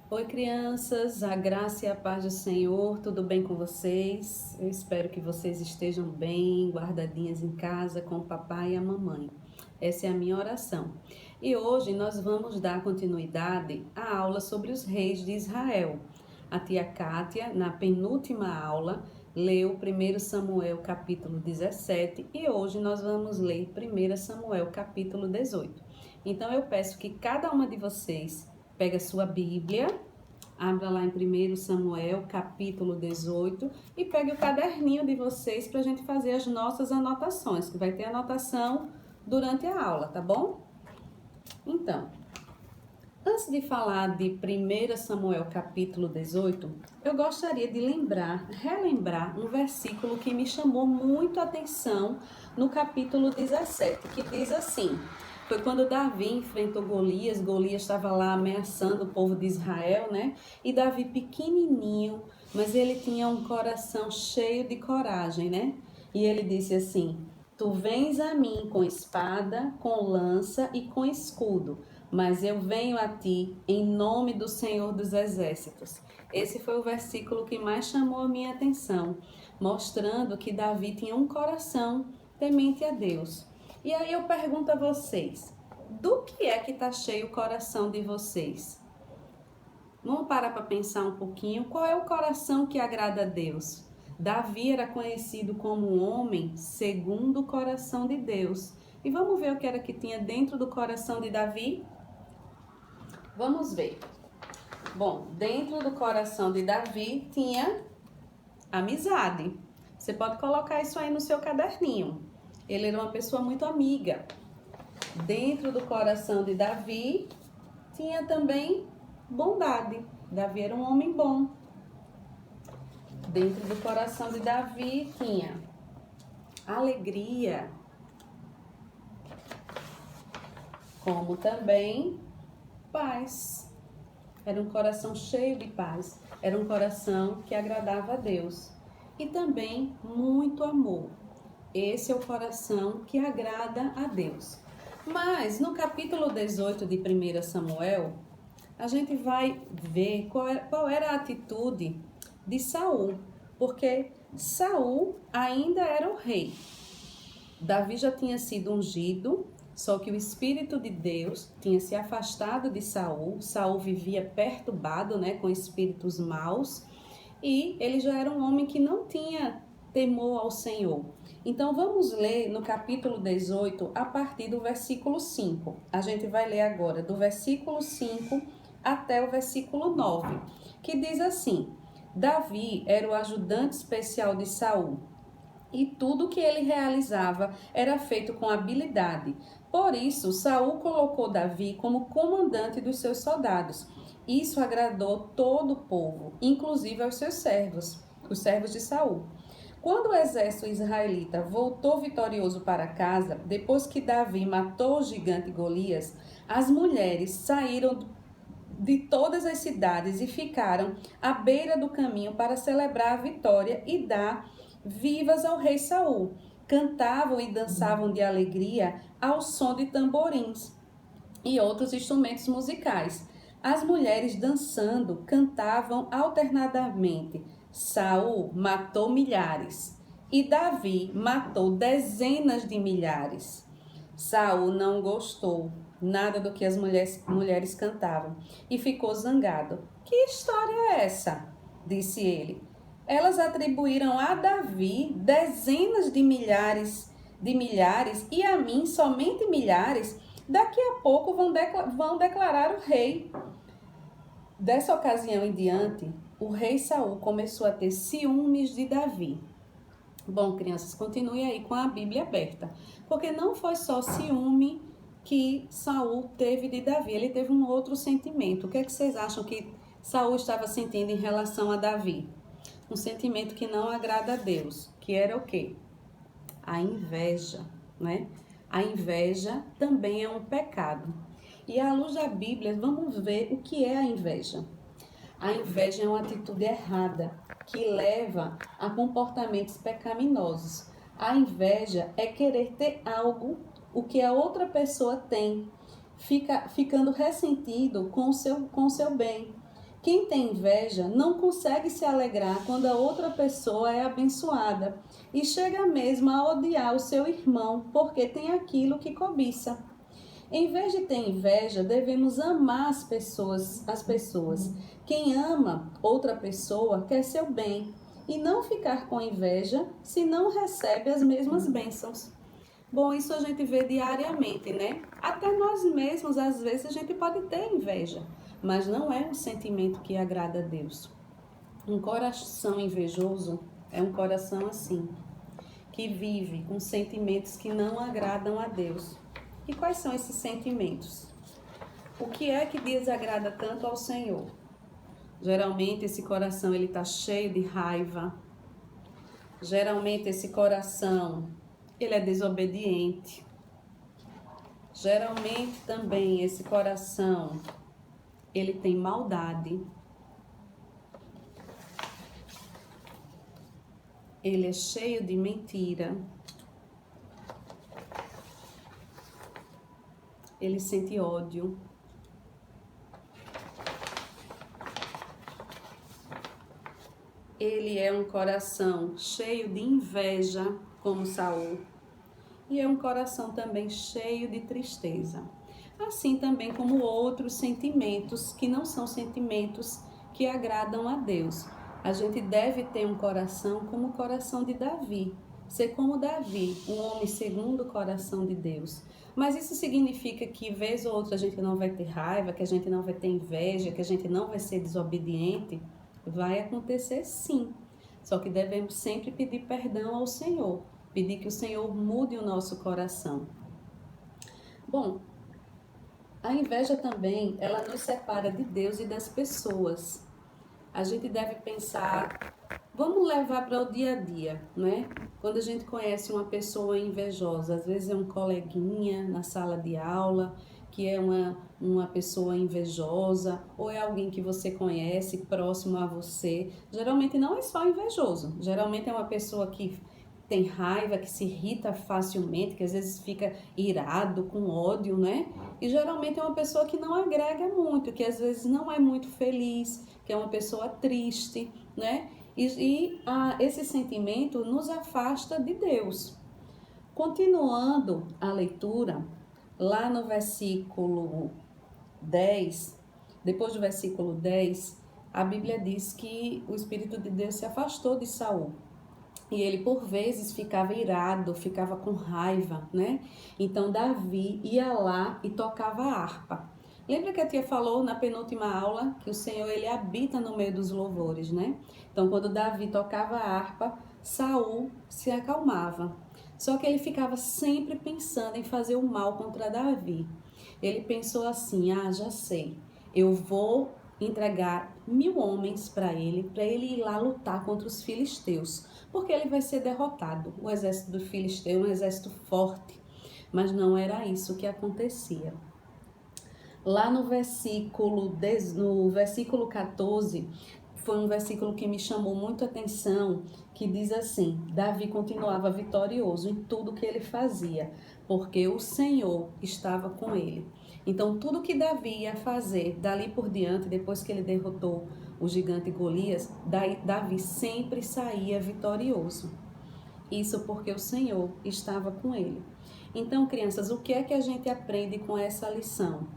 Oi, crianças, a graça e a paz do Senhor, tudo bem com vocês? Eu espero que vocês estejam bem, guardadinhas em casa com o papai e a mamãe. Essa é a minha oração. E hoje nós vamos dar continuidade à aula sobre os reis de Israel. A tia Kátia, na penúltima aula, leu 1 Samuel capítulo 17 e hoje nós vamos ler 1 Samuel capítulo 18. Então eu peço que cada uma de vocês pegue a sua Bíblia, abra lá em 1 Samuel, capítulo 18, e pegue o caderninho de vocês para a gente fazer as nossas anotações, que vai ter anotação durante a aula, tá bom? Então, antes de falar de 1 Samuel, capítulo 18, eu gostaria de relembrar um versículo que me chamou muito a atenção no capítulo 17, que diz assim: foi quando Davi enfrentou Golias. Golias estava lá ameaçando o povo de Israel, né? E Davi pequenininho, mas ele tinha um coração cheio de coragem, né? E ele disse assim: tu vens a mim com espada, com lança e com escudo, mas eu venho a ti em nome do Senhor dos Exércitos. Esse foi o versículo que mais chamou a minha atenção, mostrando que Davi tinha um coração temente a Deus. E aí eu pergunto a vocês, do que é que está cheio o coração de vocês? Vamos parar para pensar um pouquinho, qual é o coração que agrada a Deus? Davi era conhecido como um homem segundo o coração de Deus. E vamos ver o que era que tinha dentro do coração de Davi? Vamos ver. Bom, dentro do coração de Davi tinha amizade. Você pode colocar isso aí no seu caderninho. Ele era uma pessoa muito amiga. Dentro do coração de Davi tinha também bondade. Davi era um homem bom. Dentro do coração de Davi tinha alegria, como também paz. Era um coração cheio de paz. Era um coração que agradava a Deus. E também muito amor. Esse é o coração que agrada a Deus. Mas no capítulo 18 de 1 Samuel, a gente vai ver qual era a atitude de Saul, porque Saul ainda era o rei. Davi já tinha sido ungido, só que o Espírito de Deus tinha se afastado de Saul. Saul vivia perturbado, né, com espíritos maus, e ele já era um homem que não tinha temor ao Senhor. Então vamos ler no capítulo 18 a partir do versículo 5. A gente vai ler agora do versículo 5 até o versículo 9, que diz assim: Davi era o ajudante especial de Saul, e tudo que ele realizava era feito com habilidade. Por isso, Saul colocou Davi como comandante dos seus soldados. Isso agradou todo o povo, inclusive aos seus servos, os servos de Saul. Quando o exército israelita voltou vitorioso para casa, depois que Davi matou o gigante Golias, as mulheres saíram de todas as cidades e ficaram à beira do caminho para celebrar a vitória e dar vivas ao rei Saul. Cantavam e dançavam de alegria ao som de tamborins e outros instrumentos musicais. As mulheres dançando cantavam alternadamente. Saul matou milhares e Davi matou dezenas de milhares. Saul não gostou nada do que as mulheres cantavam e ficou zangado. Que história é essa? Disse ele. Elas atribuíram a Davi dezenas de milhares e a mim somente milhares. Daqui a pouco vão declarar o rei. Dessa ocasião em diante, o rei Saul começou a ter ciúmes de Davi. Bom, crianças, continue aí com a Bíblia aberta, porque não foi só ciúme que Saul teve de Davi, ele teve um outro sentimento. O que é que vocês acham que Saul estava sentindo em relação a Davi? Um sentimento que não agrada a Deus, que era o quê? A inveja, né? A inveja também é um pecado. E à luz da Bíblia, vamos ver o que é a inveja. A inveja é uma atitude errada que leva a comportamentos pecaminosos. A inveja é querer ter algo, o que a outra pessoa tem, ficando ressentido com o seu bem. Quem tem inveja não consegue se alegrar quando a outra pessoa é abençoada e chega mesmo a odiar o seu irmão porque tem aquilo que cobiça. Em vez de ter inveja, devemos amar as pessoas. Quem ama outra pessoa quer seu bem e não ficar com inveja se não recebe as mesmas bênçãos. Bom, isso a gente vê diariamente, né? Até nós mesmos, às vezes, a gente pode ter inveja, mas não é um sentimento que agrada a Deus. Um coração invejoso é um coração assim, que vive com sentimentos que não agradam a Deus. E quais são esses sentimentos? O que é que desagrada tanto ao Senhor? Geralmente esse coração ele está cheio de raiva. Geralmente esse coração ele é desobediente. Geralmente também esse coração ele tem maldade. Ele é cheio de mentira. Ele sente ódio. Ele é um coração cheio de inveja, como Saul. E é um coração também cheio de tristeza. Assim também como outros sentimentos que não são sentimentos que agradam a Deus. A gente deve ter um coração como o coração de Davi. Ser como Davi, um homem segundo o coração de Deus. Mas isso significa que, vez ou outra, a gente não vai ter raiva, que a gente não vai ter inveja, que a gente não vai ser desobediente? Vai acontecer sim. Só que devemos sempre pedir perdão ao Senhor. Pedir que o Senhor mude o nosso coração. Bom, a inveja também, ela nos separa de Deus e das pessoas. A gente deve pensar, vamos levar para o dia a dia, né? Quando a gente conhece uma pessoa invejosa, às vezes é um coleguinha na sala de aula, que é uma pessoa invejosa, ou é alguém que você conhece, próximo a você. Geralmente não é só invejoso, geralmente é uma pessoa que tem raiva, que se irrita facilmente, que às vezes fica irado, com ódio, né? E geralmente é uma pessoa que não agrega muito, que às vezes não é muito feliz, que é uma pessoa triste, né? Esse sentimento nos afasta de Deus. Continuando a leitura, lá no versículo 10, depois do versículo 10, a Bíblia diz que o Espírito de Deus se afastou de Saul. E ele, por vezes, ficava irado, ficava com raiva, né? Então, Davi ia lá e tocava a harpa. Lembra que a tia falou na penúltima aula que o Senhor, ele habita no meio dos louvores, né? Então, quando Davi tocava a harpa, Saul se acalmava. Só que ele ficava sempre pensando em fazer o mal contra Davi. Ele pensou assim, já sei, eu vou entregar 1000 homens para ele ir lá lutar contra os filisteus, porque ele vai ser derrotado. O exército do filisteu é um exército forte, mas não era isso que acontecia. Lá no versículo 14, foi um versículo que me chamou muito a atenção, que diz assim: Davi continuava vitorioso em tudo que ele fazia, porque o Senhor estava com ele. Então, tudo que Davi ia fazer dali por diante, depois que ele derrotou o gigante Golias, Davi sempre saía vitorioso. Isso porque o Senhor estava com ele. Então, crianças, o que é que a gente aprende com essa lição?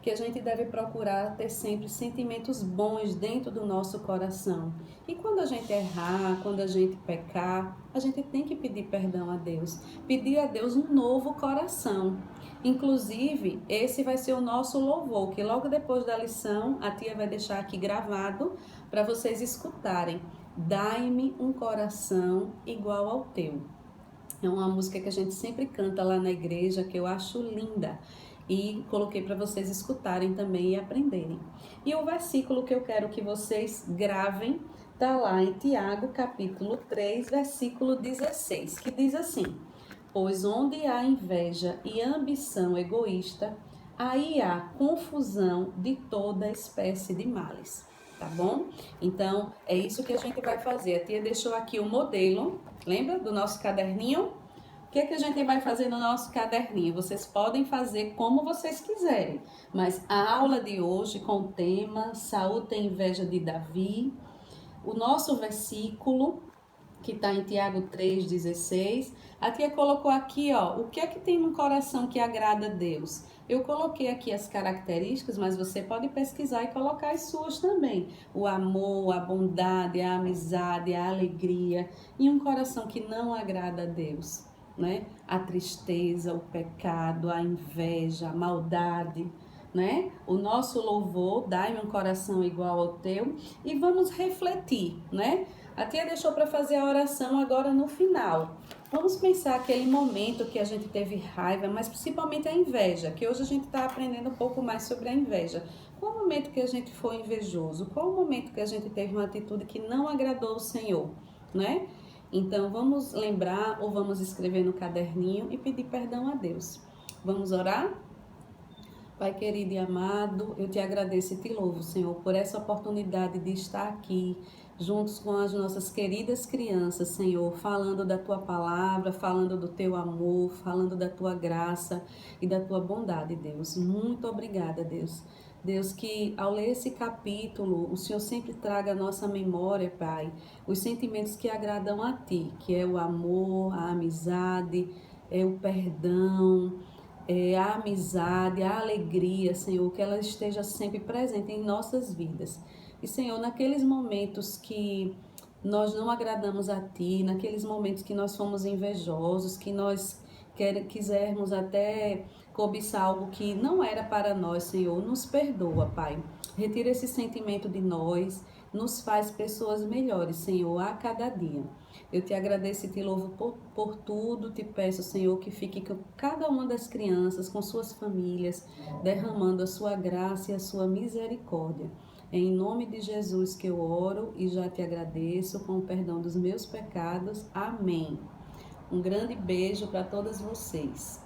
Que a gente deve procurar ter sempre sentimentos bons dentro do nosso coração. E quando a gente errar, quando a gente pecar, a gente tem que pedir perdão a Deus. Pedir a Deus um novo coração. Inclusive, esse vai ser o nosso louvor, que logo depois da lição, a tia vai deixar aqui gravado para vocês escutarem. Dai-me um coração igual ao teu. É uma música que a gente sempre canta lá na igreja, que eu acho linda. E coloquei para vocês escutarem também e aprenderem. E o versículo que eu quero que vocês gravem está lá em Tiago, capítulo 3, versículo 16, que diz assim: Pois onde há inveja e ambição egoísta, aí há confusão de toda espécie de males. Tá bom? Então, é isso que a gente vai fazer. A tia deixou aqui o modelo, lembra do nosso caderninho? O que é que a gente vai fazer no nosso caderninho? Vocês podem fazer como vocês quiserem, mas a aula de hoje com o tema Saul tem inveja de Davi, o nosso versículo que está em Tiago 3,16, a tia colocou aqui, ó, o que é que tem no coração que agrada a Deus? Eu coloquei aqui as características, mas você pode pesquisar e colocar as suas também. O amor, a bondade, a amizade, a alegria e um coração que não agrada a Deus, né? A tristeza, o pecado, a inveja, a maldade, né? O nosso louvor, dai-me um coração igual ao teu, e vamos refletir, né? A tia deixou para fazer a oração agora no final. Vamos pensar aquele momento que a gente teve raiva, mas principalmente a inveja, que hoje a gente está aprendendo um pouco mais sobre a inveja. Qual o momento que a gente foi invejoso? Qual o momento que a gente teve uma atitude que não agradou o Senhor, né? Então vamos lembrar ou vamos escrever no caderninho e pedir perdão a Deus. Vamos orar? Pai querido e amado, eu te agradeço e te louvo, Senhor, por essa oportunidade de estar aqui juntos com as nossas queridas crianças, Senhor, falando da tua palavra, falando do teu amor, falando da tua graça e da tua bondade, Deus. Muito obrigada, Deus. Deus, que ao ler esse capítulo, o Senhor sempre traga à nossa memória, Pai, os sentimentos que agradam a Ti, que é o amor, a amizade, é o perdão, a amizade, a alegria, Senhor, que ela esteja sempre presente em nossas vidas. E, Senhor, naqueles momentos que nós não agradamos a Ti, naqueles momentos que nós fomos invejosos, que nós quisermos até cobiçar algo que não era para nós, Senhor, nos perdoa, Pai. Retira esse sentimento de nós, nos faz pessoas melhores, Senhor, a cada dia. Eu te agradeço e te louvo por tudo. Te peço, Senhor, que fique com cada uma das crianças, com suas famílias, derramando a sua graça e a sua misericórdia. É em nome de Jesus que eu oro e já te agradeço com o perdão dos meus pecados. Amém. Um grande beijo para todas vocês.